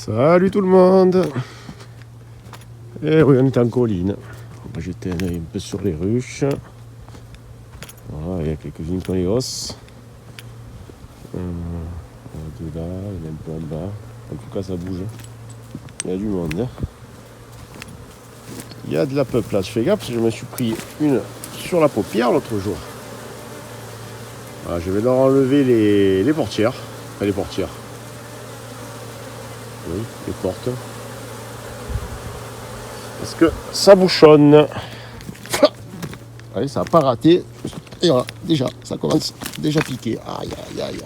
Salut tout le monde. Et oui, on est en colline. On va jeter un œil un peu sur les ruches. Voilà, il y a quelques-unes qui ont les os. De là, il y en a un peu en bas. En tout cas, ça bouge. Il y a du monde. Hein. Il y a de la peuplade. Je fais gaffe parce que je me suis pris une sur la paupière l'autre jour. Voilà, je vais leur enlever les portières. Enfin, les portières. Oui, les portes. Parce que ça bouchonne. Allez, ça n'a pas raté. Et voilà, déjà, ça commence déjà à piquer. Aïe, aïe, aïe.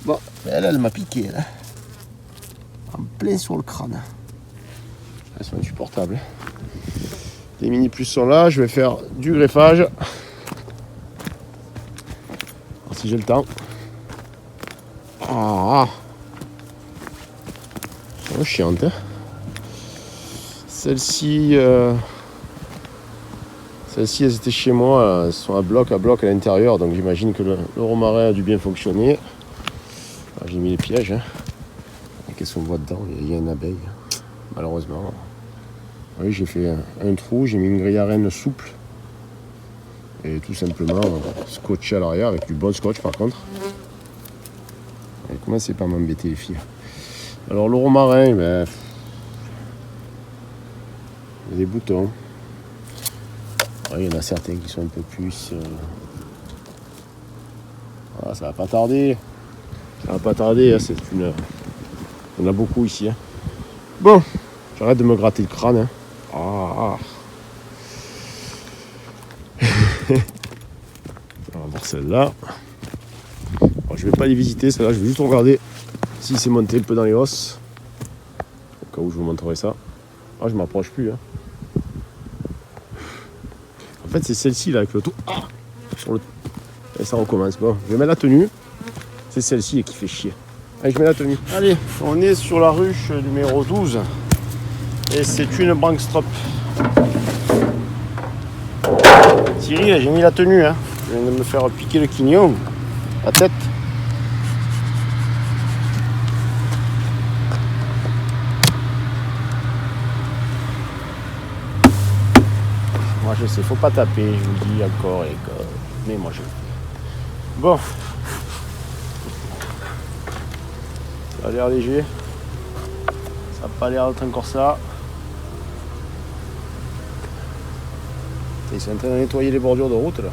Bon, elle m'a piqué, là. En plein sur le crâne. Elles sont insupportables. Les mini plus sont là, je vais faire du greffage. Alors, si j'ai le temps. Ah, c'est chiante. Hein. Celle-ci, elles étaient chez moi, elles sont à bloc à l'intérieur, donc j'imagine que le romarin a dû bien fonctionner. Ah, j'ai mis les pièges. Hein. Qu'est-ce qu'on voit dedans? Il y a une abeille, malheureusement. Oui, j'ai fait un trou, j'ai mis une grille à rennes souple. Et tout simplement scotché à l'arrière avec du bon scotch par contre. Et commencez pas à m'embêter les filles. Alors le romarin, ben, il y a des boutons. Ouais, il y en a certains qui sont un peu plus... Voilà, ça va pas tarder. Ça va pas tarder, hein, c'est une... Il y en a beaucoup ici. Hein. Bon, j'arrête de me gratter le crâne. Hein. Ah. On va voir celle-là. Alors, je vais pas les visiter, celle-là, je vais juste regarder si c'est monté un peu dans les os. Au cas où je vous montrerai ça. Ah, je m'approche plus. Hein. En fait, c'est celle-ci là avec le tout. Ah sur le... Et ça recommence. Bon, je vais mettre la tenue. C'est celle-ci qui fait chier. Allez, je mets la tenue. Allez, on est sur la ruche numéro 12. Et c'est une Bankstrop. Cyril, j'ai mis la tenue. Hein. Je viens de me faire piquer le quignon. La tête. Moi je sais, faut pas taper, je vous le dis encore et encore. Mais moi je le fais. Bon. Ça a l'air léger. Ça n'a pas l'air d'être encore ça. Ils sont en train de nettoyer les bordures de route là.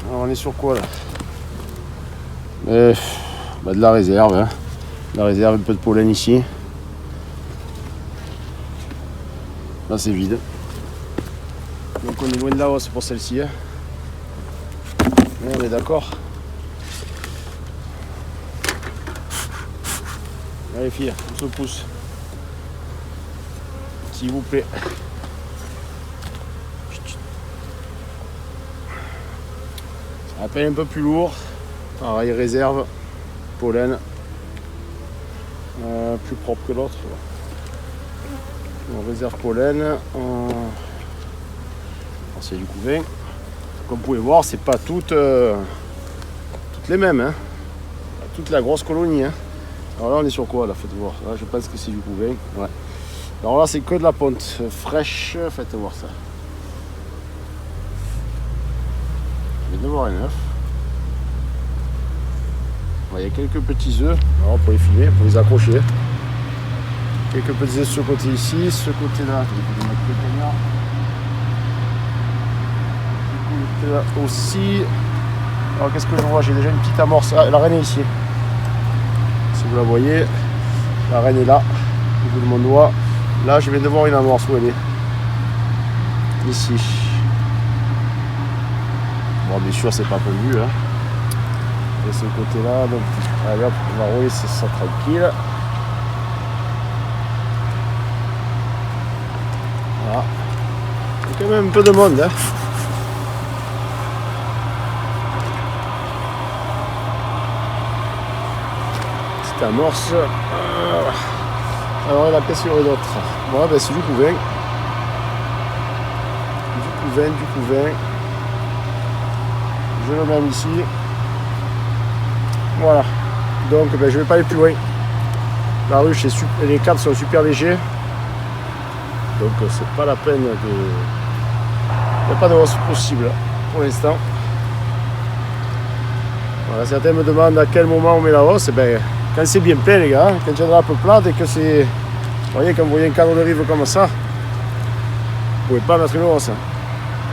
Alors on est sur quoi là? De la réserve. Hein. De la réserve, un peu de pollen ici. Là c'est vide. Donc on est loin de la hausse pour celle-ci. Hein. Mais on est d'accord. Allez filles, on se pousse. S'il vous plaît. Ça appelle un peu plus lourd. Pareil, réserve, pollen. Plus propre que l'autre. On réserve pollen. C'est du couvain. Comme vous pouvez voir, c'est pas toutes les mêmes. Hein. Toute la grosse colonie. Hein. Alors là, on est sur quoi là? Faites voir. Là, je pense que c'est du couvain. Ouais. Alors là, c'est que de la ponte fraîche. Faites voir ça. Je viens de voir un œuf. Il y a quelques petits œufs. Alors, pour les filmer, pour les accrocher. Quelques petits œufs de ce côté ici, ce côté là. Là aussi. Alors qu'est-ce que je vois? J'ai déjà une petite amorce. Ah, la reine est ici. Si vous la voyez, la reine est là, au bout de mon doigt. Là, je viens de voir une amorce. Où elle est? Ici. Bon, bien sûr, c'est pas prévu. Hein. Et ce côté-là, donc, allez hop, on va rouler ça tranquille. Voilà. Il y a quand même un peu de monde. Hein. petite amorce. Alors la peste sur une autre. Voilà, ben, c'est du couvain. Du couvain. Je le mets ici. Voilà. Donc ben, je ne vais pas aller plus loin. La ruche, les câbles sont super légers. Donc c'est pas la peine de. Il n'y a pas de hausse possible pour l'instant. Voilà, certains me demandent à quel moment on met la hausse. Et ben, quand c'est bien plein les gars, quand il y a de la peu plate et que c'est. Vous voyez, quand vous voyez un cadre de rive comme ça, vous ne pouvez pas mettre une hausse.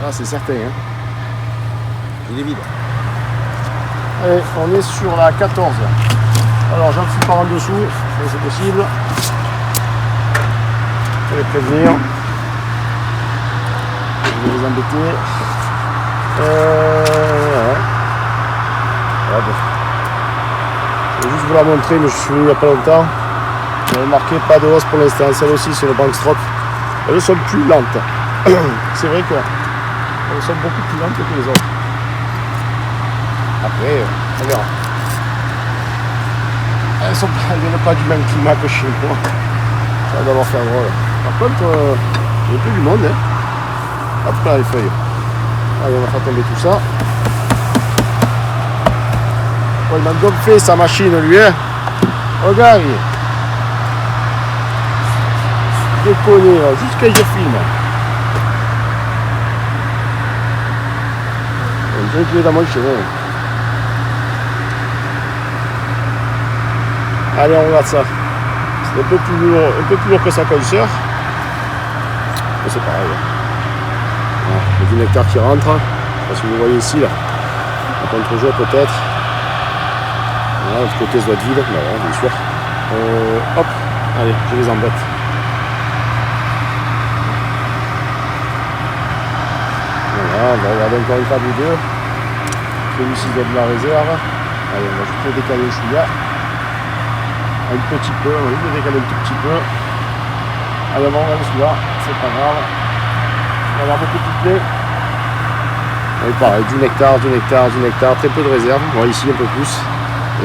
Ah, c'est certain. Hein. Il est vide. Allez, on est sur la 14. Alors j'en fous par en dessous, si c'est possible. Je vais les prévenir. Je vais les embêter. Ouais. Voilà, bon. Je vais juste vous la montrer, mais je suis venu il n'y a pas longtemps. Vous avez marqué pas de hausse pour l'instant. Celle aussi sur le Bankstroke. Elles sont plus lentes. C'est vrai qu'elles sont beaucoup plus lentes que les autres. Après, on verra. Elles viennent pas du même climat que chez moi. Ça va d'abord faire drôle. Par contre, il y a plus du monde. Hein. Hop là, les feuilles. Allez, on va faire tomber tout ça. Oh, il m'a gonflé sa machine, lui. Hein. Regarde. Déconner, jusqu'à je filme. On dirait qu'il est dans mon chemin. Allez, on regarde ça. C'est un peu plus lourd que sa consoeur. Mais c'est pareil. Voilà, il y a du nectar qui rentre. Je sais pas si vous voyez ici, là. Le contre-jour peut-être. Voilà, ce côté se doit être vide. Voilà, bien sûr. Hop, allez, je les embête. Voilà, on va regarder encore une table ou deux. Celui-ci doit de la réserve. Allez, on va juste le décaler celui-là. Un petit peu, on va juste le décaler un tout petit peu. Allez, on va regarder celui-là, c'est pas grave. On va avoir beaucoup de plaies. Et pareil, du nectar, très peu de réserve. Bon, ici un peu plus.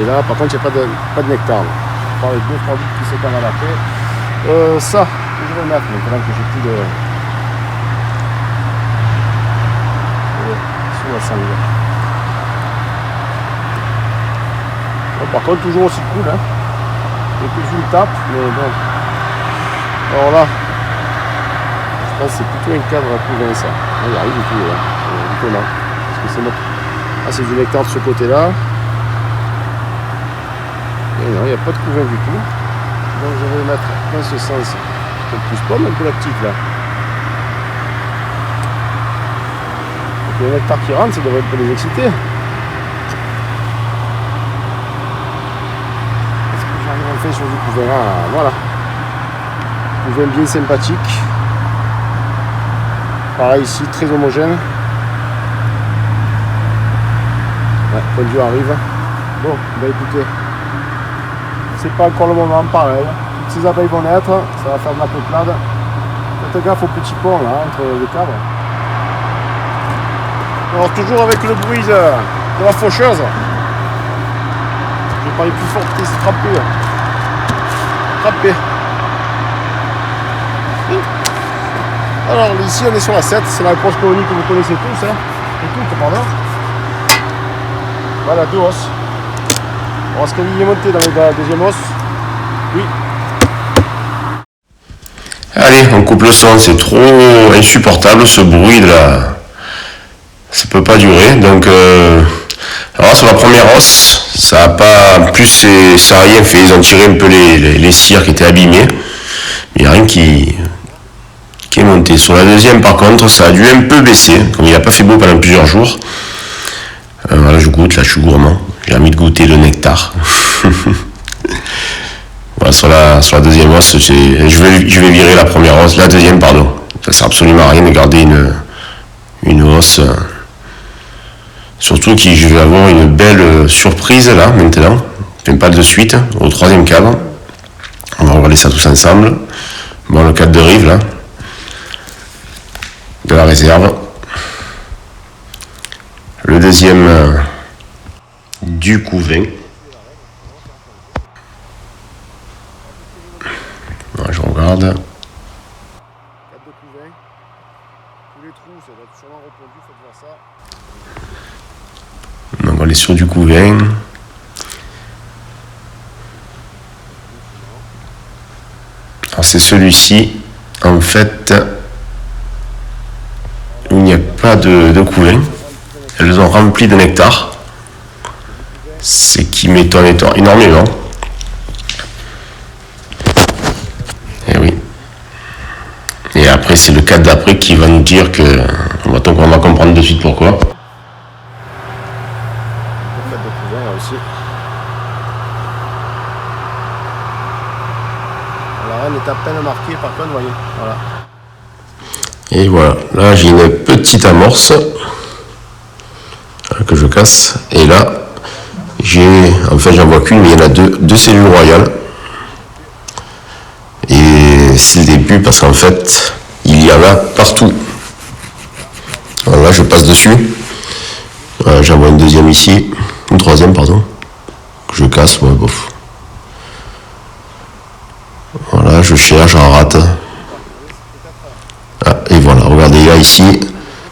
Et là, par contre, il n'y a pas de nectar. Je parle de 2-3 bouts qui s'étendent à la paix. Ça, je vais le mettre maintenant que j'ai plus de. Sous la sangle. Bon, par contre, toujours aussi cool. Hein. Et puis je le tape, mais bon. Alors là, je pense que c'est plutôt un cadre à couvain ça. Il n'y a rien du tout là. Étonnant. Parce que c'est notre. Ah, c'est du nectar de ce côté-là. Et non, il n'y a pas de couvain du tout. Donc je vais le mettre dans ce sens. Un peu plus pomme, un peu la petite là. Donc le nectar qui rentre, ça devrait un peu les exciter. Est-ce que j'arrive à le faire sur du couvain? Ah, voilà. Couvain bien sympathique. Pareil ici, très homogène. Ouais, conduit arrive. Bon, bah écoutez. C'est pas encore le moment, pareil. Toutes ces abeilles vont naître, ça va faire de la peuplade. Faites gaffe au petit pont là, entre les cadres. Alors toujours avec le bruit de la faucheuse. Je vais parler plus fort que c'est frappé. Frappé. Alors ici on est sur la 7, c'est la grosse colonie que vous connaissez tous. Hein. Et toutes, pardon. Voilà, 2 os. Alors, est-ce qu'il est monté dans la deuxième os? Oui. Allez, on coupe le son, c'est trop insupportable ce bruit de la. Ça peut pas durer. Donc, alors sur la première os, ça a pas plus, ça a rien fait. Ils ont tiré un peu les cires qui étaient abîmées, mais il n'y a rien qui est monté. Sur la deuxième, par contre, ça a dû un peu baisser, comme il n'a pas fait beau pendant plusieurs jours. Voilà, je goûte, là je suis gourmand. J'ai envie de goûter le nectar. Voilà, sur la deuxième os, je vais virer la première os, la deuxième, pardon. Ça sert absolument à rien de garder une os. Surtout que je vais avoir une belle surprise là, maintenant. Enfin, pas de suite, au troisième cadre. On va regarder ça tous ensemble. Bon, le cadre de rive là. De la réserve. Le deuxième du couvain. regarde. 4 de couvain. Tous les trous, ça doit être sûrement reproduit, faites voir ça. Donc on est sur du couvain. Alors c'est celui-ci, en fait, où il n'y a pas de couvain. Elles ont rempli de nectar. C'est qui m'étonne énormément. Et oui. Et après, c'est le cadre d'après qui va nous dire que... On va comprendre de suite pourquoi. Le fait de couvain là aussi. La reine est à peine marquée, par contre, vous voyez. Voilà. Et voilà, là j'ai une petite amorce que je casse. Et là, en fait j'en vois qu'une, mais il y en a deux cellules royales. Et c'est le début parce qu'en fait, il y en a partout. Alors là, je passe dessus. Voilà, j'en vois une deuxième ici, une troisième, pardon. Que je casse, ouais, bof. Voilà, je cherche, j'en rate. Ah, et voilà, regardez là ici,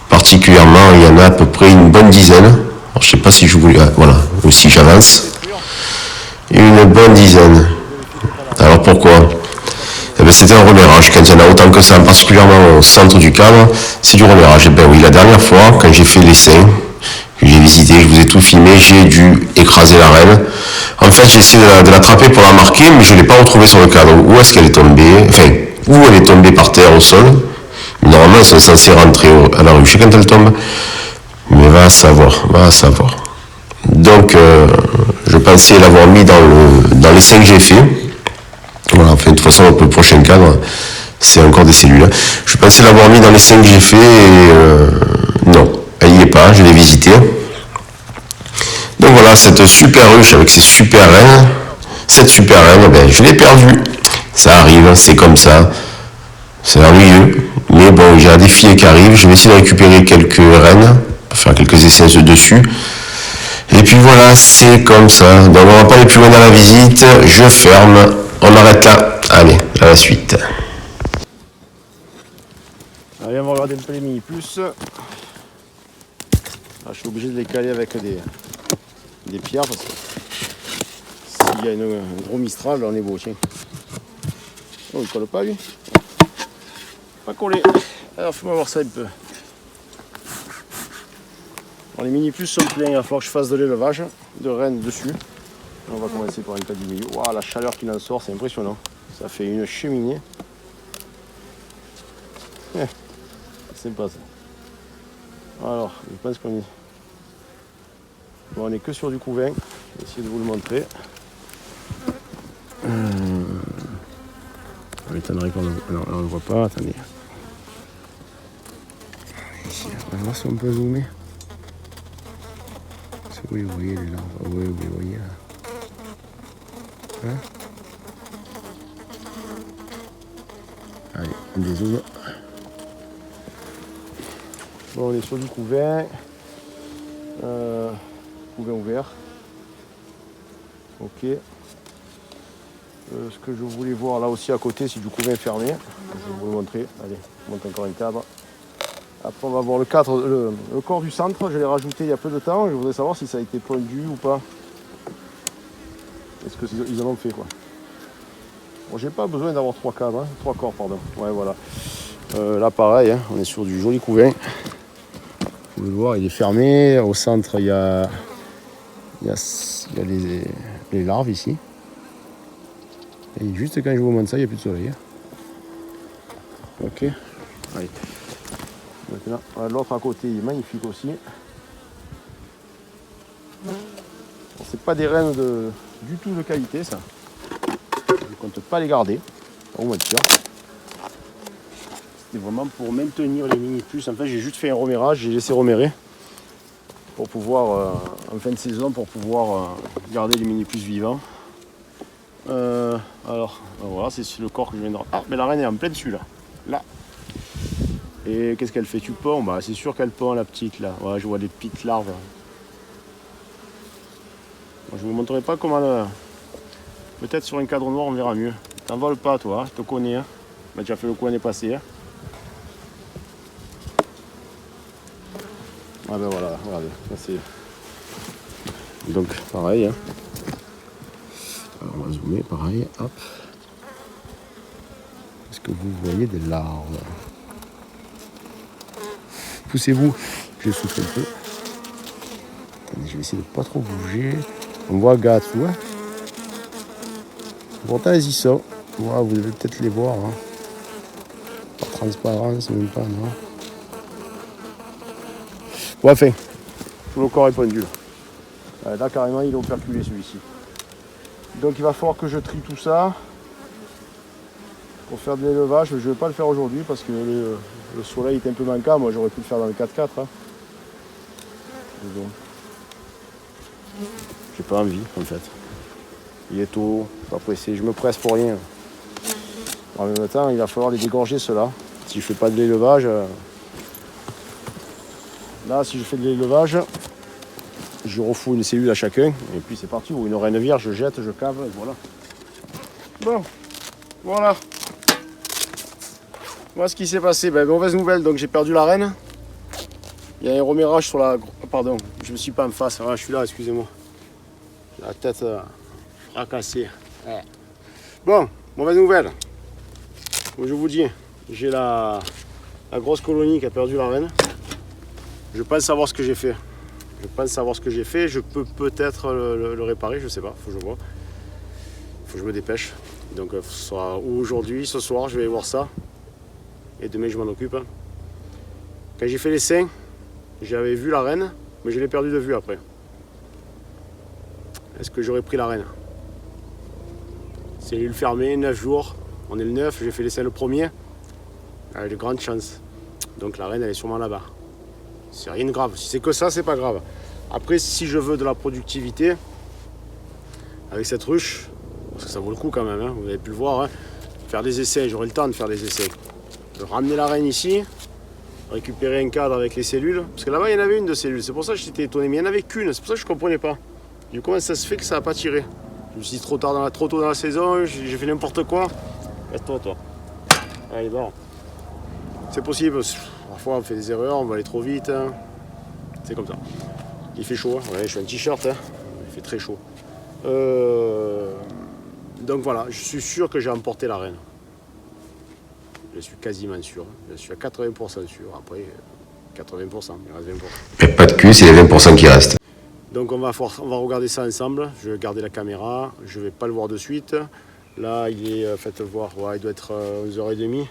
particulièrement, il y en a à peu près une bonne dizaine. Alors, je sais pas si je voulais, voilà, aussi j'avance. Une bonne dizaine. Alors pourquoi? Eh bien, c'était un remérage. Quand il y en a autant que ça, particulièrement au centre du cadre, c'est du remérage. Et ben oui, la dernière fois, quand j'ai fait l'essai, que j'ai visité, je vous ai tout filmé, j'ai dû écraser la reine. En fait, j'ai essayé de l'attraper pour la marquer, mais je ne l'ai pas retrouvée sur le cadre. Où est-ce qu'elle est tombée? Enfin, où elle est tombée par terre au sol. Normalement, elles sont censées rentrer à la ruche quand elles tombent. Mais va savoir, va savoir. Donc, je pensais l'avoir mis dans l'essai que j'ai fait. Voilà, enfin, de toute façon, pour le prochain cadre, c'est encore des cellules. Je pensais l'avoir mis dans l'essai que j'ai fait et non, elle n'y est pas, je l'ai visité. Donc voilà, cette super ruche avec ces super reines, cette super reine, ben, je l'ai perdue. Ça arrive, c'est comme ça. C'est ennuyeux. Mais bon, j'ai un défi qui arrive. Je vais essayer de récupérer quelques reines, faire quelques essais dessus. Et puis voilà, c'est comme ça. Donc on va pas aller plus loin dans la visite. Je ferme. On arrête là. Allez, à la suite. Allez, on va regarder un peu les mini plus. Ah, je suis obligé de les caler avec des pierres parce que s'il y a un gros mistral, on est beau, tiens. Oh, il colle pas lui. Pas collé. Alors, fais-moi voir ça un peu. Bon, les mini plus sont pleins, il va falloir que je fasse de l'élevage de rennes dessus. On va commencer par un tas du milieu. Waouh, la chaleur qu'il en sort, c'est impressionnant. Ça fait une cheminée. C'est sympa ça. Alors, je pense qu'on est... Bon, on est que sur du couvain. Je vais essayer de vous le montrer. Ça m'étonnerait qu'on le... Non, on ne le voit pas, attendez. Ici, on va voir si on peut zoomer. Oui, vous voyez les larves. Oui, vous voyez là. Hein? Allez, on dézoome. Bon, on est sur du couvain. Couvain ouvert. Ok. Ce que je voulais voir là aussi à côté, c'est du couvain fermé. Je vais vous le montrer. Allez, je monte encore un cadre. Après, on va voir le cadre, le corps du centre. Je l'ai rajouté il y a peu de temps. Je voudrais savoir si ça a été pondu ou pas. Est-ce qu'ils en ont fait quoi? Bon, j'ai pas besoin d'avoir 3 cadres, hein. 3 corps, pardon. Ouais, voilà. Là, pareil, hein, on est sur du joli couvain. Vous pouvez le voir, il est fermé. Au centre, il y a les larves ici. Et juste quand je vous montre ça, il n'y a plus de soleil. Ok. Allez. Maintenant, l'autre à côté, il est magnifique aussi. Bon, c'est pas des rennes du tout de qualité, ça. Je ne compte pas les garder. Au moins sûr. C'était vraiment pour maintenir les mini plus. En fait, j'ai juste fait un remérage, j'ai laissé remérer pour pouvoir, en fin de saison, pour pouvoir garder les mini plus vivants. Alors, voilà, c'est le corps que je viens de... Ah, mais la reine est en plein dessus, là. Là. Et qu'est-ce qu'elle fait? Tu pends? Bah, c'est sûr qu'elle pend, la petite, là. Ouais, je vois des petites larves. Bon, je vous montrerai pas comment... Peut-être sur un cadre noir, on verra mieux. T'envoles pas, toi, hein, je te connais. Hein. On a déjà fait le coup l'année passée. Hein. Ah ben voilà, regardez, là c'est... Donc pareil. Hein. Alors on va zoomer, pareil, hop. Est-ce que vous voyez des larves? Poussez-vous, je souffle un peu. Attendez, je vais essayer de pas trop bouger. On voit gars dessous. Hein. Pourtant ils y sont. Wow, vous devez peut-être les voir. Hein. Pas transparence, même pas, non. Bon, enfin, tout le corps est pendu. Là, carrément, il est operculé celui-ci. Donc, il va falloir que je trie tout ça pour faire de l'élevage. Je ne vais pas le faire aujourd'hui parce que le soleil est un peu manquant. Moi, j'aurais pu le faire dans le 4x4. Hein. Mais bon. J'ai pas envie, en fait. Il est tôt, je suis pas pressé. Je me presse pour rien. En même temps, il va falloir les dégorger, ceux-là. Si je fais pas de l'élevage... Là, si je fais de l'élevage, je refous une cellule à chacun, et puis c'est parti, ou une reine vierge, je jette, je cave, et voilà. Bon, voilà. Voilà ce qui s'est passé. Ben, mauvaise nouvelle, donc j'ai perdu la reine. Il y a un remérage sur la... Pardon, je me suis pas en face, ah, je suis là, excusez-moi. La tête fracassée. Ouais. Bon, mauvaise nouvelle. Comme je vous dis, j'ai la grosse colonie qui a perdu la reine. Je pense savoir ce que j'ai fait. Je peux peut-être le réparer, je sais pas, faut que je vois. Faut que je me dépêche. Donc soit aujourd'hui, ce soir, je vais voir ça. Et demain, je m'en occupe. Quand j'ai fait l'essai, j'avais vu la reine, mais je l'ai perdue de vue après. Est-ce que j'aurais pris la reine? Cellule fermée, 9 jours. On est le 9, j'ai fait l'essai le premier. Elle a de grandes chances. Donc la reine, elle est sûrement là-bas. C'est rien de grave. Si c'est que ça, c'est pas grave. Après, si je veux de la productivité, avec cette ruche, parce que ça vaut le coup quand même, hein, vous avez pu le voir, hein, faire des essais, j'aurai le temps de faire des essais. De ramener la reine ici, récupérer un cadre avec les cellules, parce que là-bas, il y en avait une de cellules, c'est pour ça que j'étais étonné, mais il n'y en avait qu'une, c'est pour ça que je ne comprenais pas. Du coup, comment ça se fait que ça n'a pas tiré? Je me suis dit trop tôt dans la saison, j'ai fait n'importe quoi. Reste-toi, toi. Allez, bon. C'est possible. Parfois on fait des erreurs, on va aller trop vite. Hein. C'est comme ça. Il fait chaud, hein. Ouais, je suis en t-shirt, hein. Il fait très chaud. Donc voilà, je suis sûr que j'ai emporté la reine. Je suis quasiment sûr. Je suis à 80% sûr. Après, 80%, il reste 20%. Il n'y a pas de cul, c'est les 20% qui restent. Donc on va regarder ça ensemble. Je vais garder la caméra. Je ne vais pas le voir de suite. Là, il est, faites voir, ouais, il doit être 11h30.